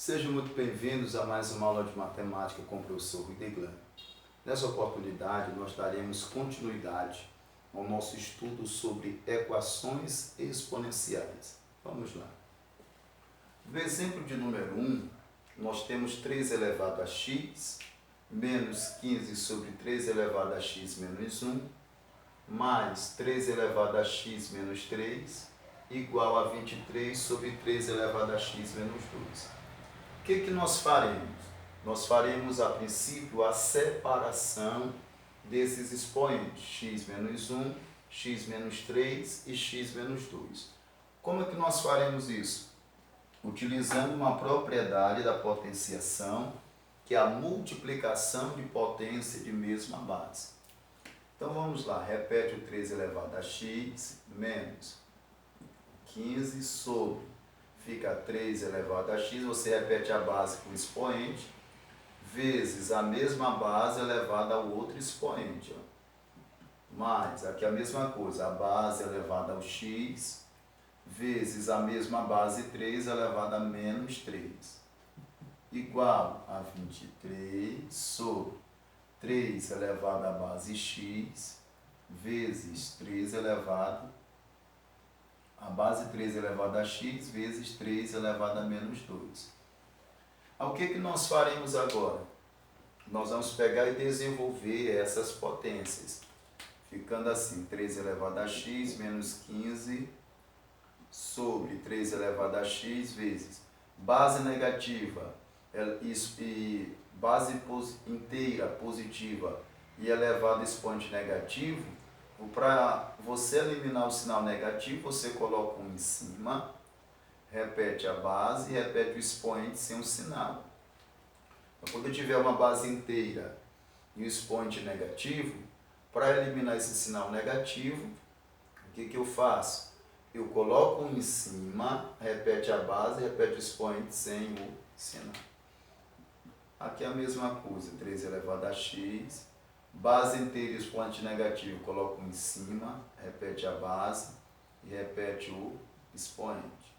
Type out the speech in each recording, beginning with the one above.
Sejam muito bem-vindos a mais uma aula de matemática com o professor Rui Deglan. Nessa oportunidade, nós daremos continuidade ao nosso estudo sobre equações exponenciais. Vamos lá. No exemplo de número 1, nós temos 3 elevado a x menos 15 sobre 3 elevado a x menos 1 mais 3 elevado a x menos 3 igual a 23 sobre 3 elevado a x menos 2. O que nós faremos? Nós faremos, a princípio, a separação desses expoentes, x menos 1, x menos 3 e x menos 2. Como é que nós faremos isso? Utilizando uma propriedade da potenciação, que é a multiplicação de potência de mesma base. Então vamos lá, repete o 3 elevado a x menos 15 sobre, fica 3 elevado a x, você repete a base com o expoente, vezes a mesma base elevada ao outro expoente. Mais, aqui a mesma coisa, a base elevada ao x, vezes a mesma base 3 elevada a menos 3, igual a 23 sobre 3 elevado à base x, vezes 3 elevado a base 3 elevado a x, vezes 3 elevado a menos 2. O que nós faremos agora? Nós vamos pegar e desenvolver essas potências. Ficando assim, 3 elevado a x menos 15 sobre 3 elevado a x vezes base negativa e base inteira positiva e elevado a expoente negativo. Para você eliminar o sinal negativo, você coloca um em cima, repete a base e repete o expoente sem o sinal. Então, quando eu tiver uma base inteira e o expoente negativo, para eliminar esse sinal negativo, o que eu faço? Eu coloco um em cima, repete a base, repete o expoente sem o sinal. Aqui é a mesma coisa, 3 elevado a x, base inteira e expoente negativo, coloco um em cima, repete a base e repete o expoente.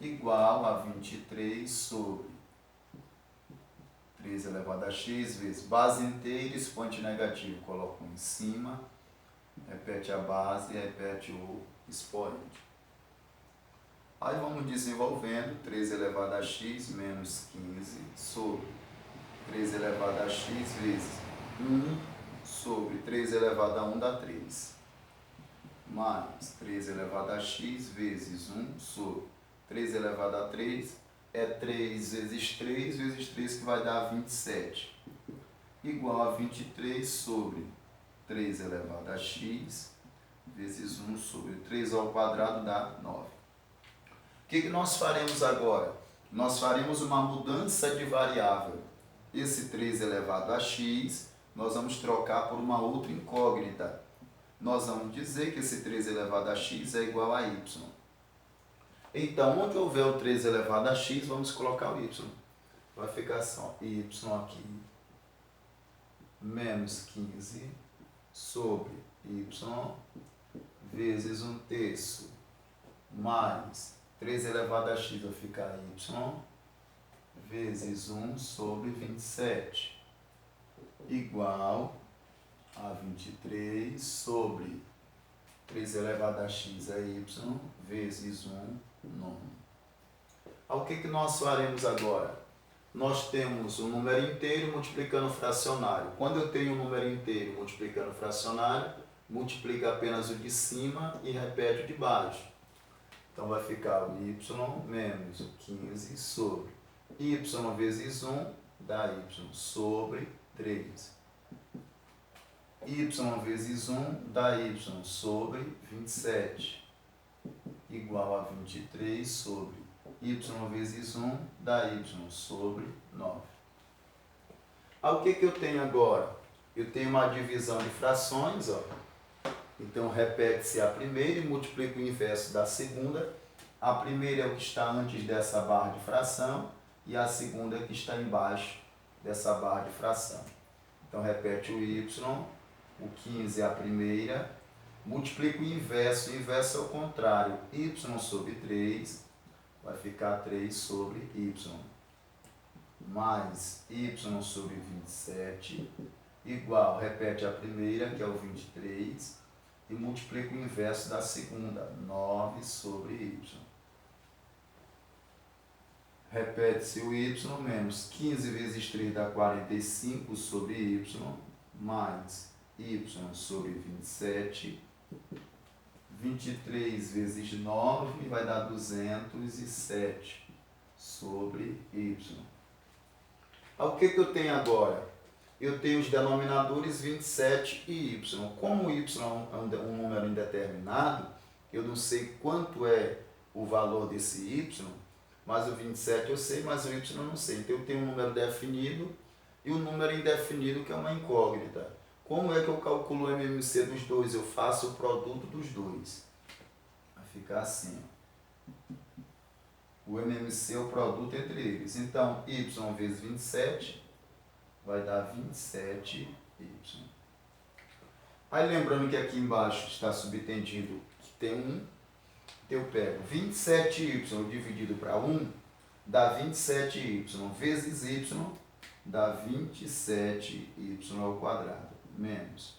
Igual a 23 sobre 3 elevado a x vezes base inteira e expoente negativo, coloco um em cima, repete a base e repete o expoente. Aí vamos desenvolvendo 3 elevado a x menos 15 sobre 3 elevado a x vezes 1 sobre 3 elevado a 1 dá 3. Mais 3 elevado a x vezes 1 sobre 3 elevado a 3 é 3 vezes 3 vezes 3 que vai dar 27. Igual a 23 sobre 3 elevado a x vezes 1 sobre 3 ao quadrado dá 9. O que nós faremos agora? Nós faremos uma mudança de variável. Esse 3 elevado a x, nós vamos trocar por uma outra incógnita. Nós vamos dizer que esse 3 elevado a x é igual a y. Então, onde houver o 3 elevado a x, vamos colocar o y. Vai ficar assim, ó, y aqui, menos 15 sobre y, vezes 1/3, mais 3 elevado a x vai ficar y, vezes 1 sobre 27, igual a 23 sobre 3 elevado a x é y, vezes 1 nono. O que nós faremos agora? Nós temos um número inteiro multiplicando o fracionário. Quando eu tenho um número inteiro multiplicando o fracionário, multiplica apenas o de cima e repete o de baixo. Então vai ficar o y menos o 15 sobre y vezes 1 dá y sobre 3. Y vezes 1 dá y sobre 27, igual a 23 sobre y vezes 1 dá y sobre 9. O que eu tenho agora? Eu tenho uma divisão de frações, ó. Então repete-se a primeira e multiplica o inverso da segunda. A primeira é o que está antes dessa barra de fração e a segunda é o que está embaixo dessa barra de fração. Então repete o y, o 15 é a primeira, multiplica o inverso é o contrário, y sobre 3 vai ficar 3 sobre y, mais y sobre 27, igual, repete a primeira, que é o 23, e multiplica o inverso da segunda, 9 sobre y. Repete-se o y menos 15 vezes 3 dá 45 sobre y, mais y sobre 27, 23 vezes 9 vai dar 207 sobre y. O que eu tenho agora? Eu tenho os denominadores 27 e y. Como y é um número indeterminado, eu não sei quanto é o valor desse y, mas o 27 eu sei, mas o y eu não sei. Então eu tenho um número definido e um número indefinido que é uma incógnita. Como é que eu calculo o MMC dos dois? Eu faço o produto dos dois. Vai ficar assim. O MMC é o produto entre eles. Então, y vezes 27 vai dar 27y. Aí lembrando que aqui embaixo está subtendido que tem 1. Eu pego 27y dividido para 1 dá 27y vezes y dá 27y ao quadrado, menos.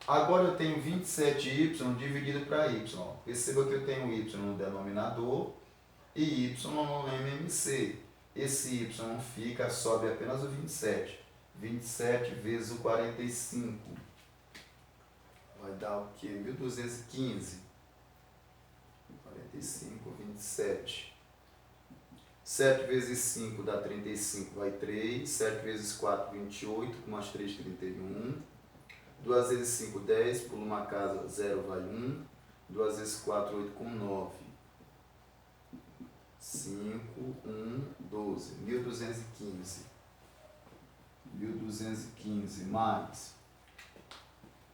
Agora eu tenho 27y dividido para y. Perceba que eu tenho y no denominador e y no MMC. Esse y fica, sobe apenas o 27. 27 vezes o 45. Vai dar o quê? 1215. 45, 27. 7 vezes 5 dá 35, vai 3. 7 vezes 4, 28, com mais 3, 31. 2 vezes 5, 10, pula uma casa, 0 vai 1. 2 vezes 4, 8, com 9. 5, 1, 12. 1215. 1215 mais.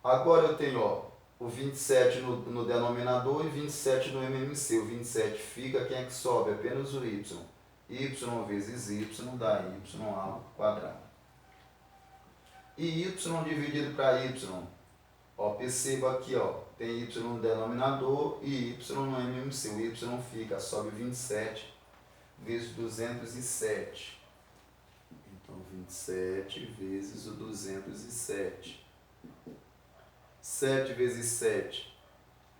Agora eu tenho, ó, o 27 no denominador e 27 no MMC. O 27 fica, quem é que sobe? Apenas o y. Y vezes y dá y ao quadrado. E y dividido para y. Ó, perceba aqui, ó, tem y no denominador e y no MMC. O y fica, sobe 27 vezes 207. Então, 27 vezes o 207. 7 vezes 7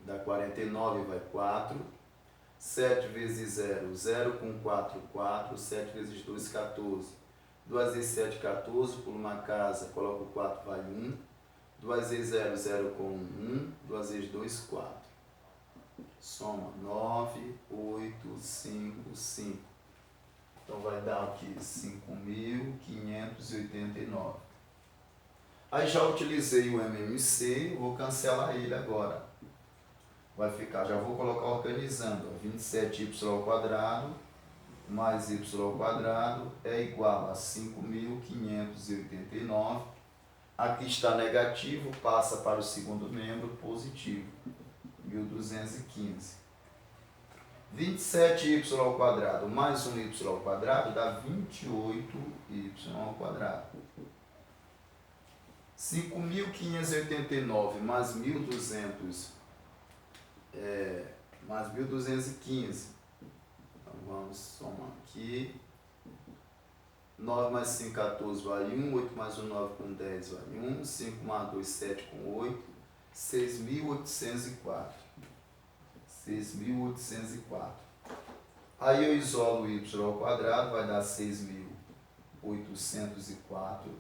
dá 49, vai 4. 7 vezes 0, 0 com 4, 4. 7 vezes 2, 14. 2 vezes 7, 14. Por uma casa, coloca o 4, vai 1. 2 vezes 0, 0 com 1. 2 vezes 2, 4. Soma 9, 8, 5, 5. Então vai dar o que? 5.589. Aí já utilizei o MMC, vou cancelar ele agora. Vai ficar, já vou colocar organizando, 27y ao quadrado mais y ao quadrado é igual a 5.589. Aqui está negativo, passa para o segundo membro, positivo, 1.215. 27y ao quadrado mais 1y ao quadrado dá 28y ao quadrado. 5.589 mais 1.200 mais 1.215. Então vamos somar aqui. 9 mais 5, 14 vale 1. 8 mais 1, 9 com 10 vale 1. 5 mais 2, 7 com 8. 6.804. 6.804. Aí eu isolo y ao quadrado, vai dar 6.804.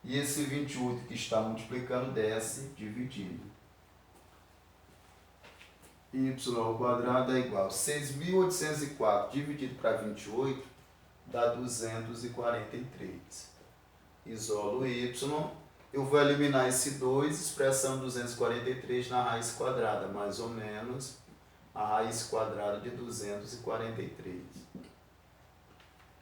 E esse 28 que está multiplicando desce dividindo. Y ao quadrado é igual a 6.804 dividido para 28 dá 243. Isolo y. Eu vou eliminar esse 2, expressando 243 na raiz quadrada, mais ou menos a raiz quadrada de 243.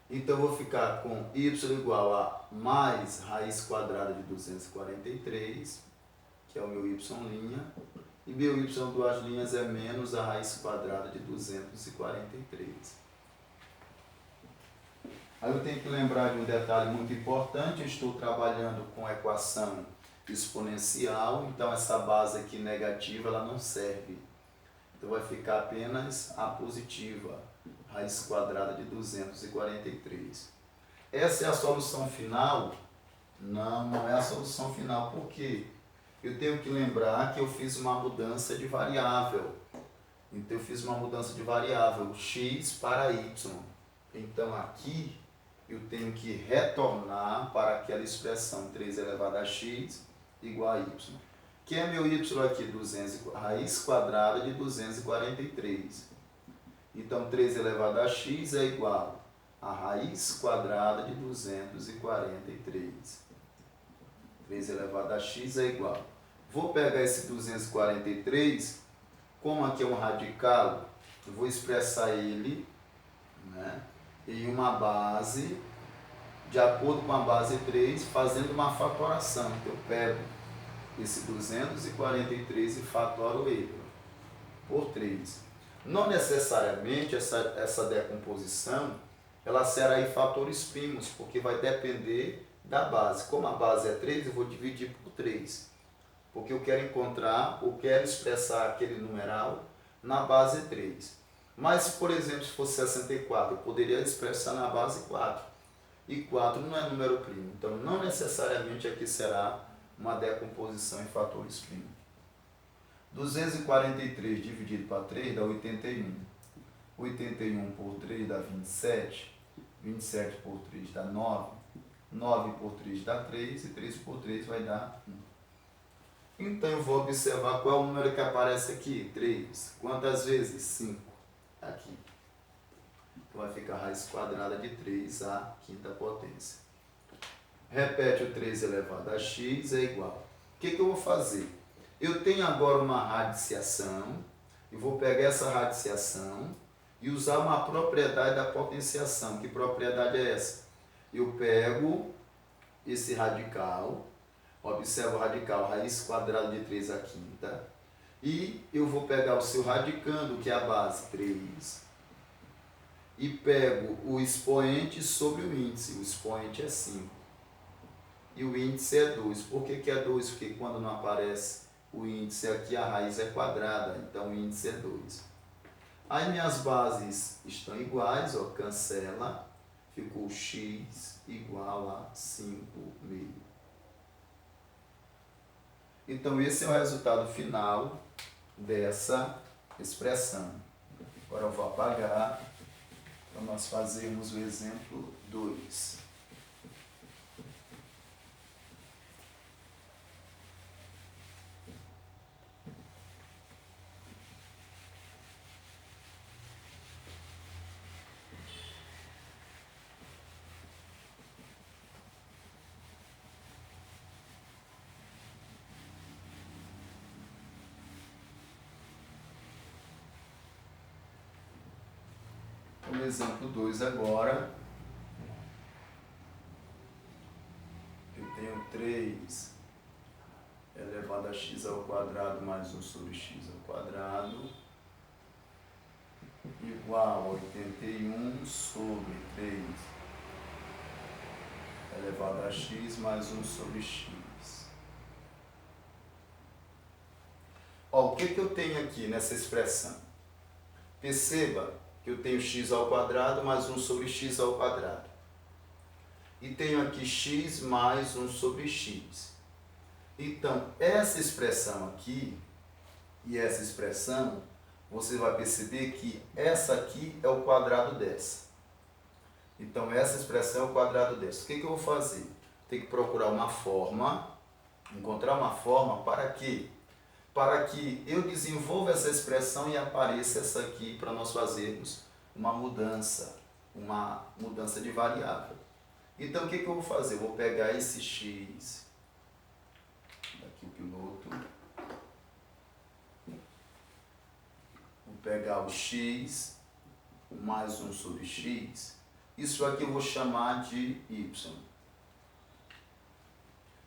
Então, eu vou ficar com y igual a mais raiz quadrada de 243, que é o meu y', e meu y duas linhas é menos a raiz quadrada de 243. Aí eu tenho que lembrar de um detalhe muito importante, eu estou trabalhando com equação exponencial, então essa base aqui negativa ela não serve. Então vai ficar apenas a positiva. raiz quadrada de 243. Essa é a solução final? Não, não é a solução final. Por quê? Eu tenho que lembrar que eu fiz uma mudança de variável. Então, eu fiz uma mudança de variável, x para y. Então, aqui, eu tenho que retornar para aquela expressão 3 elevado a x igual a y. Que é meu y aqui? Raiz quadrada de 243. Então, 3 elevado a x é igual a raiz quadrada de 243. 3 elevado a x é igual. Vou pegar esse 243, como aqui é um radical, eu vou expressar ele, né, em uma base, de acordo com a base 3, fazendo uma fatoração. Então, eu pego esse 243 e fatoro ele por 3. Não necessariamente essa decomposição ela será em fatores primos, porque vai depender da base. Como a base é 3, eu vou dividir por 3, porque eu quero encontrar, ou quero expressar aquele numeral na base 3. Mas, por exemplo, se fosse 64, eu poderia expressar na base 4. E 4 não é número primo, então não necessariamente aqui será uma decomposição em fatores primos. 243 dividido para 3 dá 81. 81 por 3 dá 27. 27 por 3 dá 9. 9 por 3 dá 3. E 3 por 3 vai dar 1. Então eu vou observar qual é o número que aparece aqui. 3. Quantas vezes? 5. Aqui. Então vai ficar a raiz quadrada de 3 à quinta potência. Repete o 3 elevado a x é igual. O que eu vou fazer? Eu tenho agora uma radiciação, e vou pegar essa radiciação e usar uma propriedade da potenciação. Que propriedade é essa? Eu pego esse radical, observa o radical, raiz quadrada de 3 à quinta, e eu vou pegar o seu radicando, que é a base 3, e pego o expoente sobre o índice. O expoente é 5. E o índice é 2. Por que é 2? Porque quando não aparece o índice aqui, a raiz é quadrada, então o índice é 2. Aí minhas bases estão iguais, ó, cancela, ficou x igual a 5 meio. Então esse é o resultado final dessa expressão. Agora eu vou apagar para nós fazermos o exemplo 2. No exemplo 2 agora, eu tenho 3 elevado a x ao quadrado mais 1 sobre x ao quadrado igual a 81 sobre 3 elevado a x mais 1 sobre x. Ó, o que eu tenho aqui nessa expressão? Perceba que eu tenho x ao quadrado mais 1 sobre x ao quadrado. E tenho aqui x mais 1 sobre x. Então, essa expressão aqui e essa expressão, você vai perceber que essa aqui é o quadrado dessa. Então, essa expressão é o quadrado dessa. O que eu vou fazer? Tem que procurar uma forma, encontrar uma forma para quê? Para que eu desenvolva essa expressão e apareça essa aqui para nós fazermos uma mudança de variável. Então, o que eu vou fazer? Eu vou pegar esse x, aqui o piloto, vou pegar o x mais 1 sobre x, isso aqui eu vou chamar de y.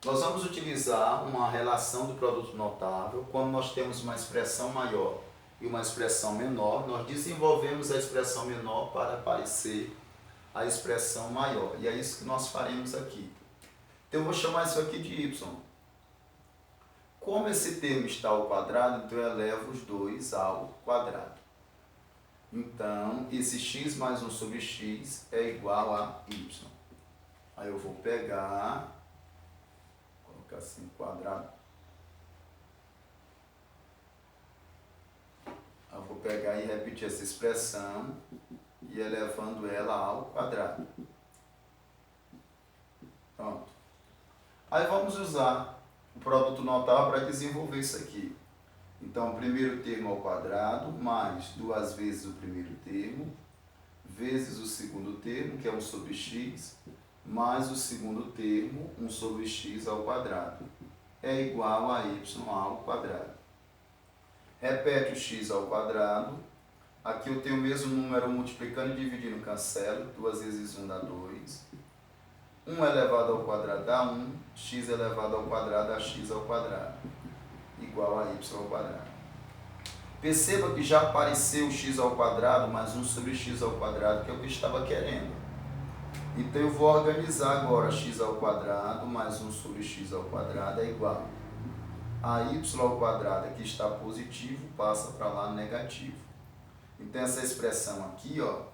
Nós vamos utilizar uma relação do produto notável. Quando nós temos uma expressão maior e uma expressão menor, nós desenvolvemos a expressão menor para aparecer a expressão maior. E é isso que nós faremos aqui. Então eu vou chamar isso aqui de y. Como esse termo está ao quadrado, então eu elevo os dois ao quadrado. Então, esse x mais 1 sobre x é igual a y. Aí eu vou pegar, colocar assim, quadrado. Eu vou pegar e repetir essa expressão e elevando ela ao quadrado. Pronto. Aí vamos usar o produto notável para desenvolver isso aqui. Então, o primeiro termo ao quadrado, mais 2 vezes o primeiro termo, vezes o segundo termo, que é 1 sobre x, mais o segundo termo, 1 sobre x ao quadrado, é igual a y ao quadrado. Repete o x ao quadrado. Aqui eu tenho o mesmo número multiplicando e dividindo, cancelo. 2 vezes 1 dá 2. 1 elevado ao quadrado dá 1. X elevado ao quadrado dá x ao quadrado, igual a y ao quadrado. Perceba que já apareceu x ao quadrado mais 1 sobre x ao quadrado, que é o que eu estava querendo. Então eu vou organizar agora x ao quadrado mais 1 sobre x ao quadrado é igual a y ao quadrado, que está positivo, passa para lá negativo. Então essa expressão aqui, ó,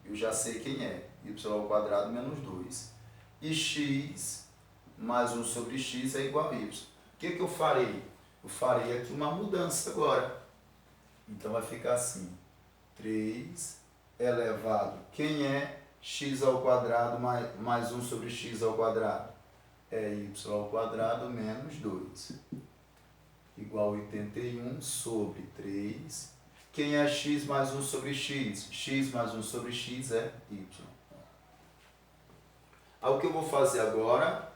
eu já sei quem é, y ao quadrado menos 2. E x mais 1 sobre x é igual a y. O que eu farei? Eu farei aqui uma mudança agora. Então vai ficar assim, 3 elevado, quem é x ao quadrado mais 1 sobre x ao quadrado? É y ao quadrado menos 2, igual a 81 sobre 3. Quem é x mais 1 sobre x? X mais 1 sobre x é y. Aí o que eu vou fazer agora?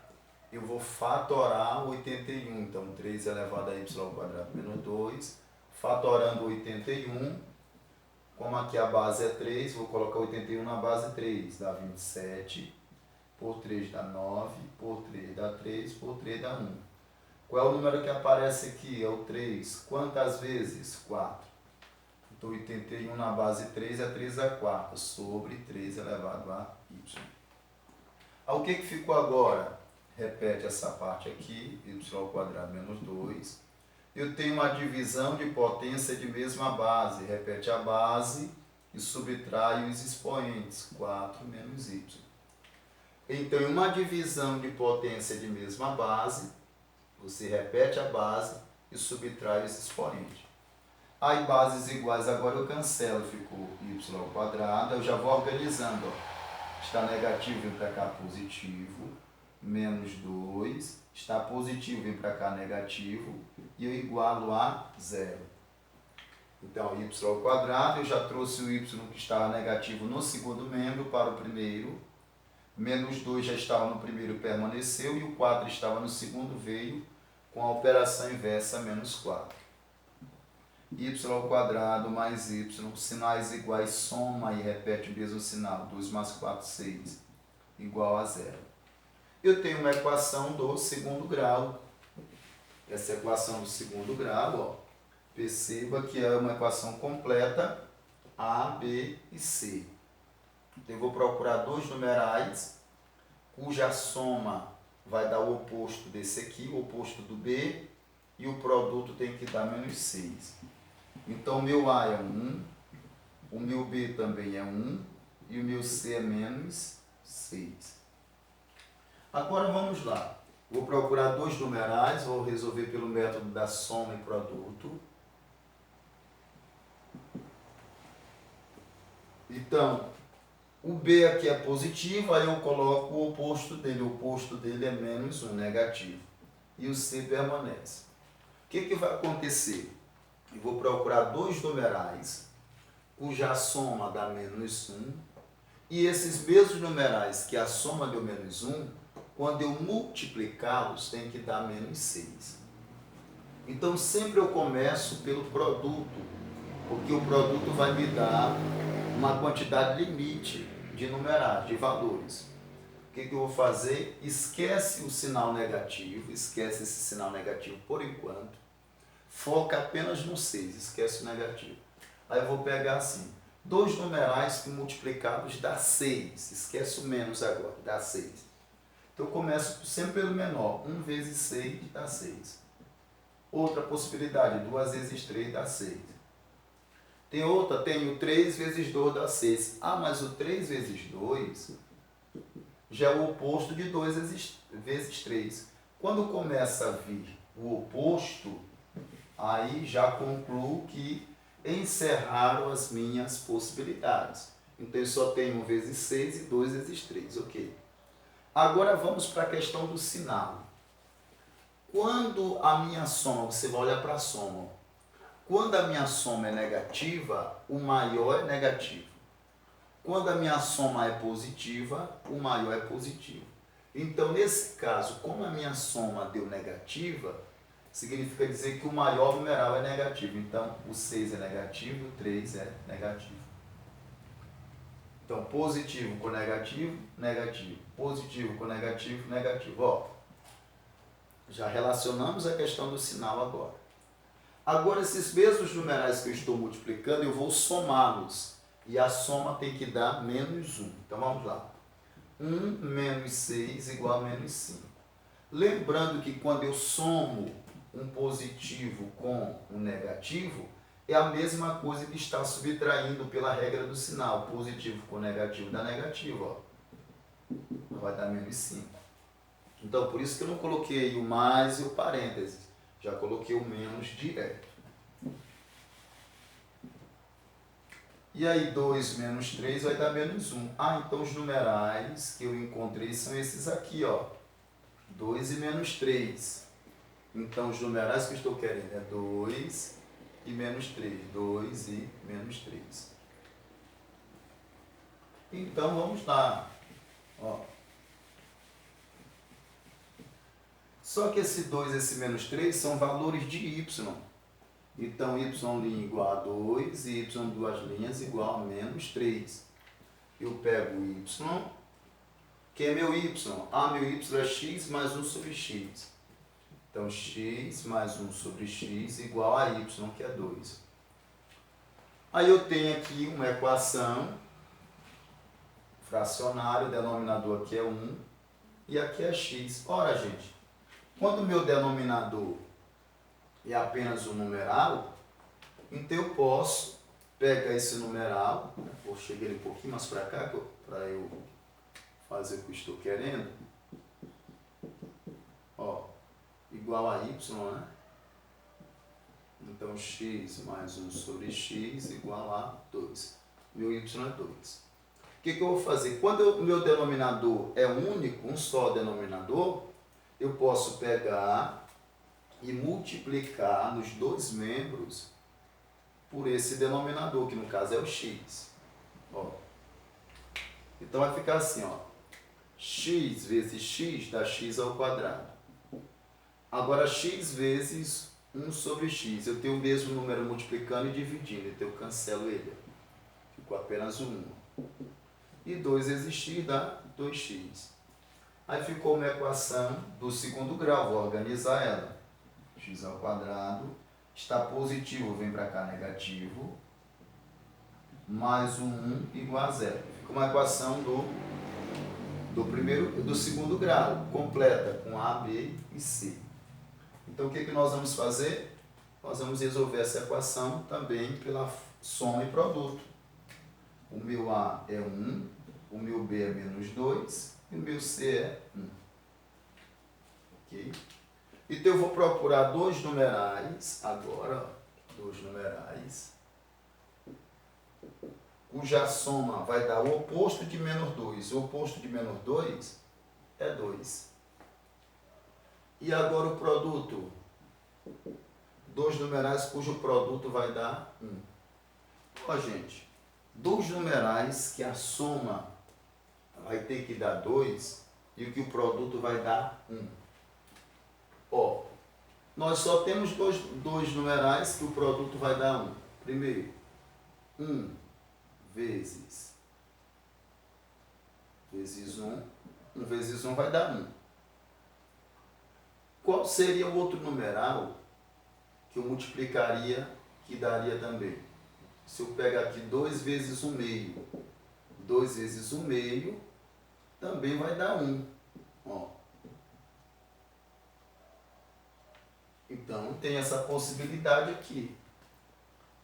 Eu vou fatorar 81. Então, 3 elevado a y ao quadrado menos 2. Fatorando 81. Como aqui a base é 3, vou colocar 81 na base 3. Dá 27. Por 3 dá 9. Por 3 dá 3. Por 3 dá 1. Qual é o número que aparece aqui? É o 3. Quantas vezes? 4. Então, 81 na base 3 é 3 a 4. Sobre 3 elevado a y. Aí, o que ficou agora? Repete essa parte aqui, y ao quadrado menos 2. Eu tenho uma divisão de potência de mesma base. Repete a base e subtrai os expoentes. 4 menos y. Então, em uma divisão de potência de mesma base, você repete a base e subtrai os expoentes. Aí, bases iguais, agora eu cancelo. Ficou y ao quadrado. Eu já vou organizando, ó. Está negativo, vem para cá positivo, menos 2, está positivo, vem para cá negativo, e eu igualo a 0. Então, y ao quadrado, eu já trouxe o y que estava negativo no segundo membro para o primeiro, menos 2 já estava no primeiro, permaneceu, e o 4 estava no segundo, veio com a operação inversa, menos 4. Y ao quadrado mais y, sinais iguais, soma e repete o mesmo sinal, 2 mais 4, 6, igual a 0. Eu tenho uma equação do segundo grau. Essa equação do segundo grau, ó, perceba que é uma equação completa, A, B e C. Então, eu vou procurar dois numerais, cuja soma vai dar o oposto desse aqui, o oposto do B, e o produto tem que dar menos 6. Então, o meu A é 1, o meu B também é 1, e o meu C é menos 6. Agora, vamos lá. Vou procurar dois numerais, vou resolver pelo método da soma e produto. Então, o B aqui é positivo, aí eu coloco o oposto dele é menos 1, negativo. E o C permanece. O que vai acontecer? Eu vou procurar dois numerais, cuja soma dá menos 1, e esses mesmos numerais que a soma deu menos 1, quando eu multiplicá-los, tem que dar menos 6. Então, sempre eu começo pelo produto, porque o produto vai me dar uma quantidade limite de numerais, de valores. O que eu vou fazer? Esquece o sinal negativo, esquece esse sinal negativo por enquanto. Foca apenas no 6, esquece o negativo. Aí eu vou pegar assim, dois numerais que multiplicados dá 6, esquece o menos agora, dá 6. Então eu começo sempre pelo menor, 1 vezes 6 dá 6. Outra possibilidade, 2 vezes 3 dá 6. Tem outra, tenho 3 vezes 2 dá 6. Ah, mas o 3 vezes 2 já é o oposto de 2 vezes 3. Quando começa a vir o oposto, aí já concluo que encerraram as minhas possibilidades. Então eu só tenho 1 vezes 6 e 2 vezes 3, ok? Agora vamos para a questão do sinal. Quando a minha soma, você vai olhar para a soma. Quando a minha soma é negativa, o maior é negativo. Quando a minha soma é positiva, o maior é positivo. Então, nesse caso, como a minha soma deu negativa, significa dizer que o maior numeral é negativo. Então, o 6 é negativo, o 3 é negativo. Então, positivo com negativo, negativo. Positivo com negativo, negativo. Ó, já relacionamos a questão do sinal agora. Agora, esses mesmos numerais que eu estou multiplicando, eu vou somá-los. E a soma tem que dar menos 1. Então, vamos lá. 1 menos 6 igual a menos 5. Lembrando que quando eu somo um positivo com um negativo, é a mesma coisa que está subtraindo pela regra do sinal. Positivo com negativo dá negativo, ó. Vai dar menos 5. Então, por isso que eu não coloquei o mais e o parênteses. Já coloquei o menos direto. E aí, 2 menos 3 vai dar menos 1. Ah, então os numerais que eu encontrei são esses aqui, ó. 2 e menos 3. Então, os numerais que eu estou querendo é 2 e menos 3. 2 e menos 3. Então, vamos lá. Ó. Só que esse 2 e esse menos 3 são valores de y. Então, y' igual a 2 e y duas linhas igual a menos 3. Eu pego o y, que é meu y. Ah, meu y é x mais 1 sobre x. Então, x mais 1 sobre x igual a y, que é 2. Aí eu tenho aqui uma equação fracionária, o denominador aqui é 1 e aqui é x. Ora, gente, quando o meu denominador é apenas um numeral, então eu posso pegar esse numeral, vou chegar ele um pouquinho mais para cá, para eu fazer o que estou querendo, ó, igual a y, né? Então, x mais 1 sobre x igual a 2. Meu y é 2. O que eu vou fazer? Quando o meu denominador é único, um só denominador, eu posso pegar e multiplicar nos dois membros por esse denominador, que no caso é o x. Ó. Então vai ficar assim, ó. X vezes x dá x ao quadrado. Agora x vezes 1 sobre x. Eu tenho o mesmo número multiplicando e dividindo, então eu cancelo ele. Ficou apenas o 1. E 2 vezes x dá 2x. Aí ficou uma equação do segundo grau, vou organizar ela. X ao quadrado está positivo, vem para cá negativo, mais o 1 igual a 0. Fica uma equação do segundo grau, completa com A, B e C. Então, o que nós vamos fazer? Nós vamos resolver essa equação também pela soma e produto. O meu A é 1, o meu B é menos 2 e o meu C é 1. Ok? Então, eu vou procurar dois numerais, agora, dois numerais, cuja soma vai dar o oposto de menos 2. O oposto de menos 2 é 2. E agora o produto, dois numerais cujo produto vai dar 1. Ó, gente, dois numerais que a soma vai ter que dar 2 e o que o produto vai dar 1. Ó, nós só temos dois numerais que o produto vai dar 1. Primeiro, 1 vezes 1. 1 vezes 1 vai dar 1. Qual seria o outro numeral que eu multiplicaria que daria também? Se eu pegar aqui 2 vezes 1 meio, 2 vezes 1 meio também vai dar 1. Ó. Então, tem essa possibilidade aqui.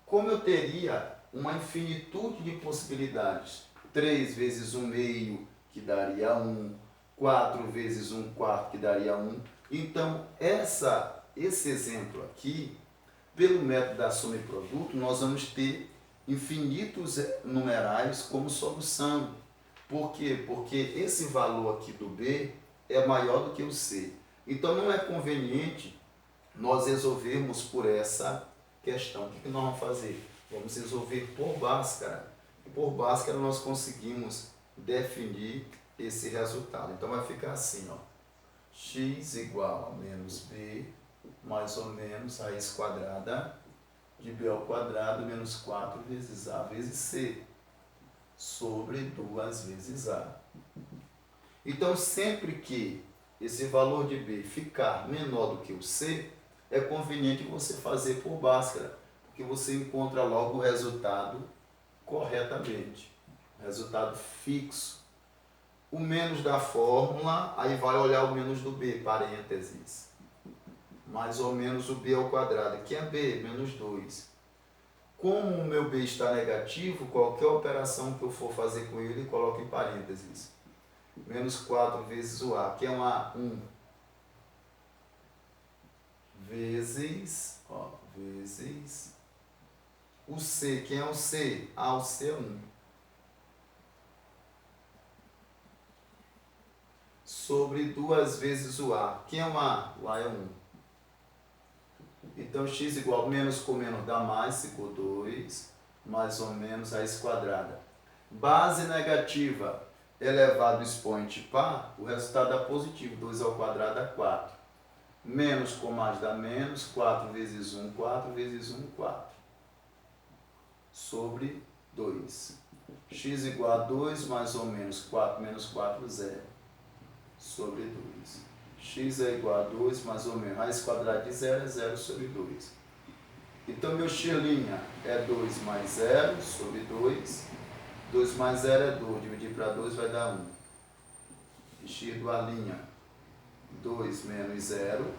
Como eu teria uma infinitude de possibilidades. 3 vezes 1 meio, que daria 1. 4 vezes 1 quarto, que daria 1. Então, esse exemplo aqui, pelo método da soma e produto, nós vamos ter infinitos numerais como solução. Por quê? Porque esse valor aqui do B é maior do que o C. Então, não é conveniente nós resolvermos por essa questão. O que nós vamos fazer? Vamos resolver por Bhaskara. Por Bhaskara nós conseguimos definir esse resultado. Então vai ficar assim, ó. X igual a menos B, mais ou menos raiz quadrada de B ao quadrado menos 4 vezes A vezes C, sobre 2 vezes A. Então sempre que esse valor de B ficar menor do que o C, é conveniente você fazer por Bhaskara, porque você encontra logo o resultado corretamente, resultado fixo. O menos da fórmula, aí vai olhar o menos do B, parênteses, mais ou menos o B ao quadrado, que é B, menos 2. Como o meu B está negativo, qualquer operação que eu for fazer com ele, coloco em parênteses. Menos 4 vezes o A, que é um A1, vezes o C, que é o C? O C é 1. Sobre 2 vezes o A. Quem é o A? O A é 1. Então, x igual a menos com menos dá mais, ficou 2, mais ou menos raiz quadrada. Base negativa elevado expoente par, o resultado dá positivo, 2 ao quadrado dá 4. Menos com mais dá menos, 4 vezes 1, 4 vezes 1, 4. Sobre 2. X igual a 2 mais ou menos 4 menos 4, 0. Sobre 2. X é igual a 2 mais ou menos raiz quadrada de 0 é 0 sobre 2. Então, meu x' é 2 mais 0 sobre 2. 2 mais 0 é 2, dividir para 2 vai dar 1. E x do A', 2 menos 0.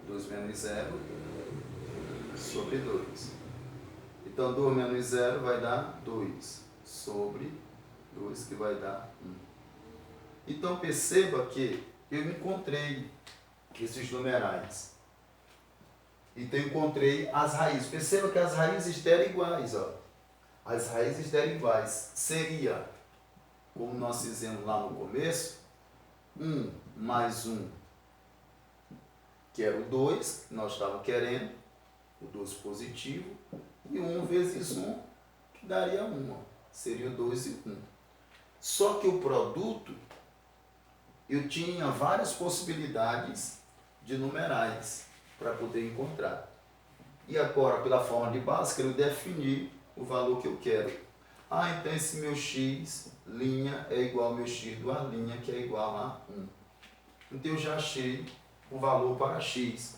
2 menos 0 sobre 2. Então, 2 menos 0 vai dar 2 sobre 2, que vai dar 1. Então, perceba que eu encontrei esses numerais. Então, eu encontrei as raízes. Perceba que as raízes deram iguais. Ó. As raízes deram iguais. Seria, como nós fizemos lá no começo, 1 mais 1, que era o 2, que nós estávamos querendo, o 2 positivo, e 1 vezes 1, que daria 1. Ó. Seria o 2 e 1. Só que o produto, eu tinha várias possibilidades de numerais para poder encontrar. E agora, pela forma de Bhaskara, eu defini o valor que eu quero. Então esse meu x' é igual ao meu x do A', que é igual a 1. Então eu já achei o valor para x.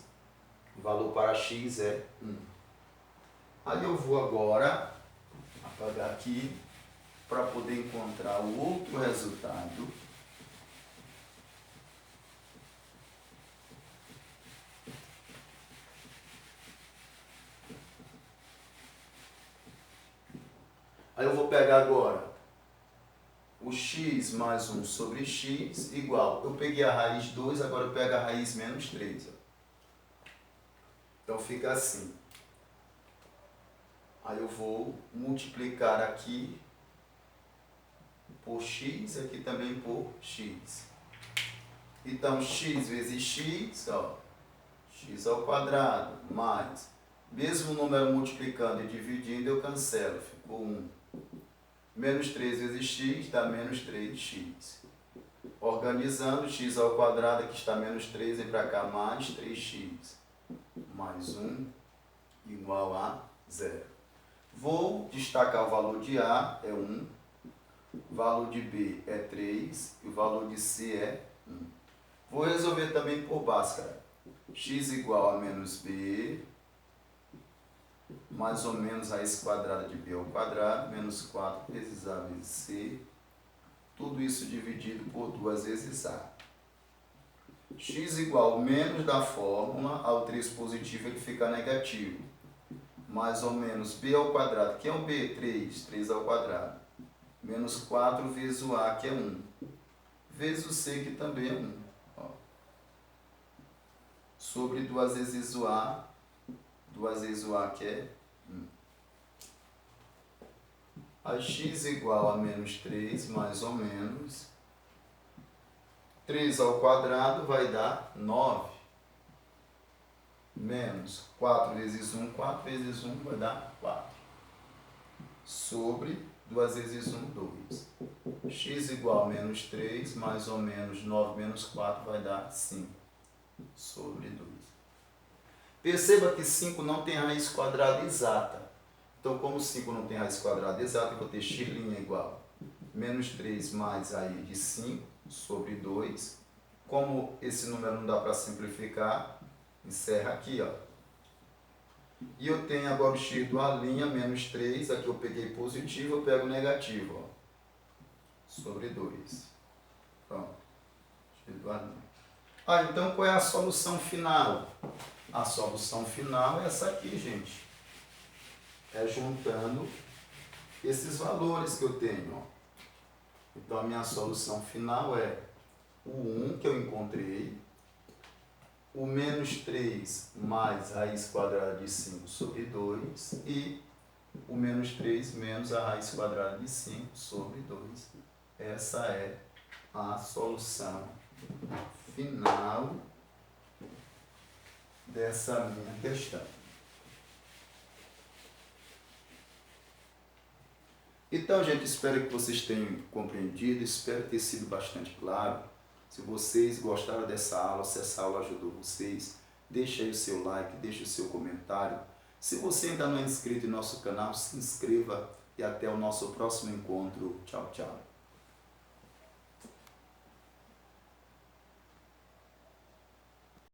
O valor para x é 1. Aí eu vou agora apagar aqui para poder encontrar o outro resultado. Aí eu vou pegar agora o x mais 1 sobre x igual. Eu peguei a raiz 2, agora eu pego a raiz menos 3. Ó. Então fica assim. Aí eu vou multiplicar aqui por x, aqui também por x. Então x vezes x, ó, x ao quadrado, mais, mesmo número multiplicando e dividindo, eu cancelo, ficou 1. Menos 3 vezes x dá menos 3x. Organizando, x ao quadrado, aqui está menos 3, vem para cá, mais 3x. Mais 1 igual a 0. Vou destacar o valor de A, é 1. O valor de B é 3. E o valor de C é 1. Vou resolver também por Bhaskara. X igual a menos B, mais ou menos raiz quadrada de B ao quadrado, menos 4 vezes A vezes C, tudo isso dividido por 2 vezes A. X igual ao menos da fórmula, ao 3 positivo ele fica negativo. mais ou menos b ao quadrado, que é um b? 3 ao quadrado, menos 4 vezes o a, que é 1, vezes o c, que também é 1, ó, sobre 2 vezes o a, 2 vezes o a, que é 1. A x igual a menos 3, mais ou menos 3 ao quadrado vai dar 9, menos 4 vezes 1, 4 vezes 1 vai dar 4, sobre 2 vezes 1, 2. X igual a menos 3, mais ou menos 9 menos 4 vai dar 5, sobre 2. Perceba que 5 não tem raiz quadrada exata. Então, como 5 não tem raiz quadrada exata, eu vou ter x' igual menos 3 mais a de 5 sobre 2. Como esse número não dá para simplificar, encerra aqui, ó. E eu tenho agora o x do a', menos 3, aqui eu peguei positivo, eu pego negativo, ó, sobre 2. Pronto. X do a'. Então qual é a solução final? A solução final é essa aqui, gente. É juntando esses valores que eu tenho, ó. Então a minha solução final é o 1 que eu encontrei, o menos 3 mais raiz quadrada de 5 sobre 2 e o menos 3 menos a raiz quadrada de 5 sobre 2. Essa é a solução final dessa minha questão. Então, gente, espero que vocês tenham compreendido, espero ter sido bastante claro. Se vocês gostaram dessa aula, se essa aula ajudou vocês, deixe aí o seu like, deixe o seu comentário. Se você ainda não é inscrito em nosso canal, se inscreva e até o nosso próximo encontro. Tchau, tchau.